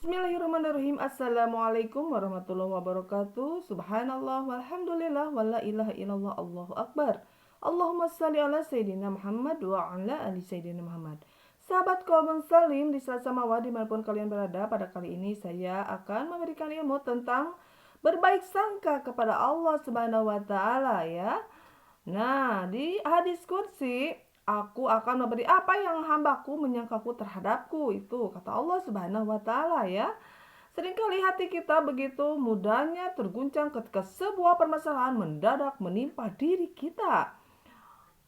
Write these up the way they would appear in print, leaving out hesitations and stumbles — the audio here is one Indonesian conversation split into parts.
Bismillahirrahmanirrahim. Assalamualaikum warahmatullahi wabarakatuh. Subhanallah walhamdulillah wala ilaha illallah, Allahu akbar. Allahumma salli ala Sayyidina Muhammad wa ala ali Sayyidina Muhammad. Sahabat kaum salim di Selasa Mawar dimanapun kalian berada, pada kali ini saya akan memberikan ilmu tentang berbaik sangka kepada Allah Subhanahu wa taala ya. Nah, di hadis kursi, aku akan memberi apa yang hambaku menyangkaku terhadapku. Itu kata Allah Subhanahu wa taala ya. Seringkali hati kita begitu mudahnya terguncang ketika sebuah permasalahan mendadak menimpa diri kita.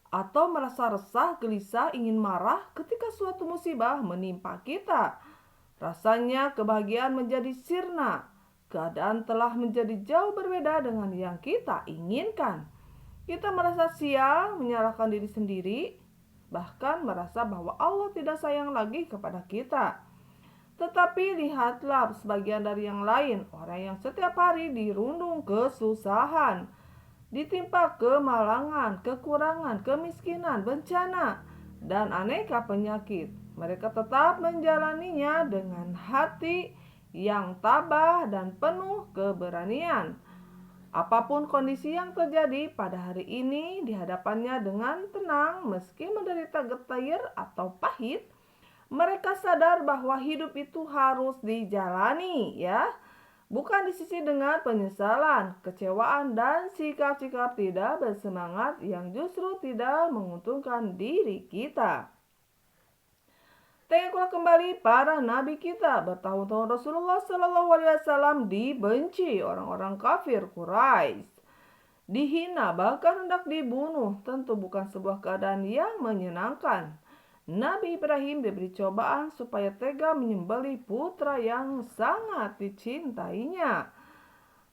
Atau merasa resah, gelisah, ingin marah ketika suatu musibah menimpa kita. Rasanya kebahagiaan menjadi sirna. Keadaan telah menjadi jauh berbeda dengan yang kita inginkan. Kita merasa sial, menyalahkan diri sendiri, bahkan merasa bahwa Allah tidak sayang lagi kepada kita. Tetapi lihatlah sebagian dari yang lain, orang yang setiap hari dirundung kesusahan, ditimpa kemalangan, kekurangan, kemiskinan, bencana, dan aneka penyakit. Mereka tetap menjalaninya dengan hati yang tabah dan penuh keberanian. Apapun kondisi yang terjadi pada hari ini di hadapannya dengan tenang, meski menderita getir atau pahit, mereka sadar bahwa hidup itu harus dijalani ya. Bukan disisi dengan penyesalan, kecewaan, dan sikap-sikap tidak bersemangat yang justru tidak menguntungkan diri kita. Tengoklah kembali para nabi kita. Bertahun-tahun Rasulullah SAW dibenci orang-orang kafir Quraisy, dihina, bahkan hendak dibunuh. Tentu bukan sebuah keadaan yang menyenangkan. Nabi Ibrahim diberi cobaan supaya tega menyembelih putra yang sangat dicintainya.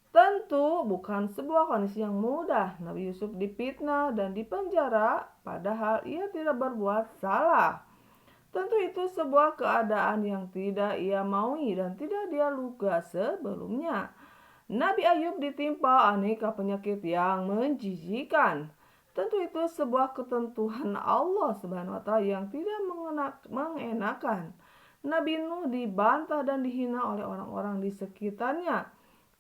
Tentu bukan sebuah kondisi yang mudah. Nabi Yusuf difitnah dan dipenjara, padahal ia tidak berbuat salah. Tentu itu sebuah keadaan yang tidak ia maui dan tidak dia duga sebelumnya. Nabi Ayub ditimpa aneka penyakit yang menjijikan. Tentu itu sebuah ketentuan Allah Subhanahu wa taala yang tidak mengenakan. Nabi Nuh dibantah dan dihina oleh orang-orang di sekitarnya.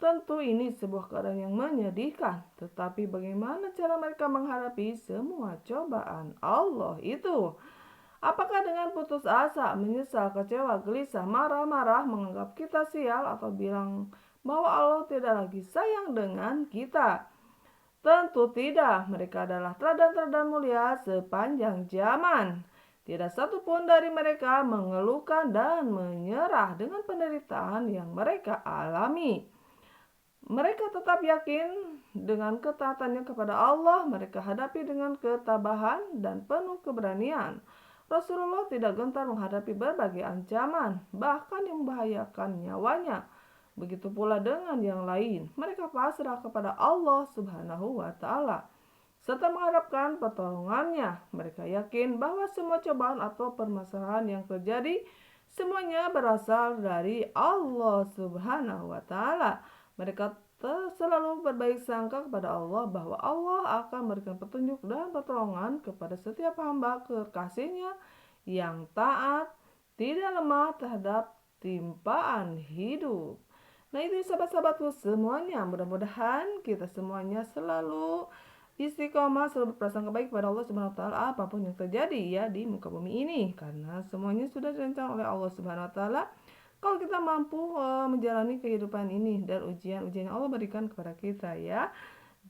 Tentu ini sebuah keadaan yang menyedihkan. Tetapi bagaimana cara mereka menghadapi semua cobaan Allah itu? Apakah dengan putus asa, menyesal, kecewa, gelisah, marah-marah, menganggap kita sial, atau bilang bahwa Allah tidak lagi sayang dengan kita? Tentu tidak. Mereka adalah teladan-teladan mulia sepanjang zaman. Tidak satupun dari mereka mengeluhkan dan menyerah dengan penderitaan yang mereka alami. Mereka tetap yakin dengan ketaatannya kepada Allah. Mereka hadapi dengan ketabahan dan penuh keberanian. Rasulullah tidak gentar menghadapi berbagai ancaman, bahkan yang membahayakan nyawanya. Begitu pula dengan yang lain. Mereka pasrah kepada Allah Subhanahu wa taala serta mengharapkan pertolongannya. Mereka yakin bahwa semua cobaan atau permasalahan yang terjadi semuanya berasal dari Allah Subhanahu wa taala. Mereka selalu berbaik sangka kepada Allah bahwa Allah akan memberikan petunjuk dan pertolongan kepada setiap hamba kekasihnya yang taat, tidak lemah terhadap timpaan hidup. Nah itu sahabat-sahabatku semuanya, mudah-mudahan kita semuanya selalu istiqomah, selalu berprasangka baik kepada Allah Subhanahu wa taala apapun yang terjadi ya di muka bumi ini, karena semuanya sudah direncanakan oleh Allah Subhanahu wa taala. Kalau kita mampu menjalani kehidupan ini dan ujian-ujian yang Allah berikan kepada kita ya.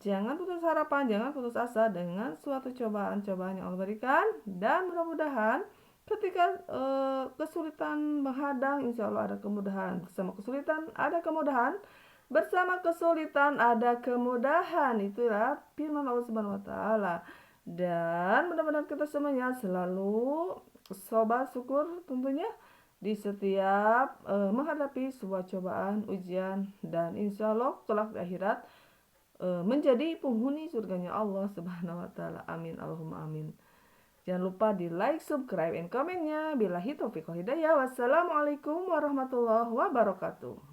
Jangan putus harapan, jangan putus asa dengan suatu cobaan-cobaan yang Allah berikan. Dan mudah-mudahan ketika kesulitan menghadang, insya Allah ada kemudahan. Bersama kesulitan ada kemudahan. Bersama kesulitan ada kemudahan. Itulah firman Allah Subhanahu wa taala. Dan mudah-mudahan kita semuanya selalu sobat syukur tentunya di setiap menghadapi sebuah cobaan, ujian, dan insya Allah kelak di akhirat menjadi penghuni surganya Allah Subhanahu wa taala. Amin Allahumma amin. Jangan lupa di like, subscribe, dan komennya. Billahi taufiq wal hidayah. Wassalamualaikum warahmatullahi wabarakatuh.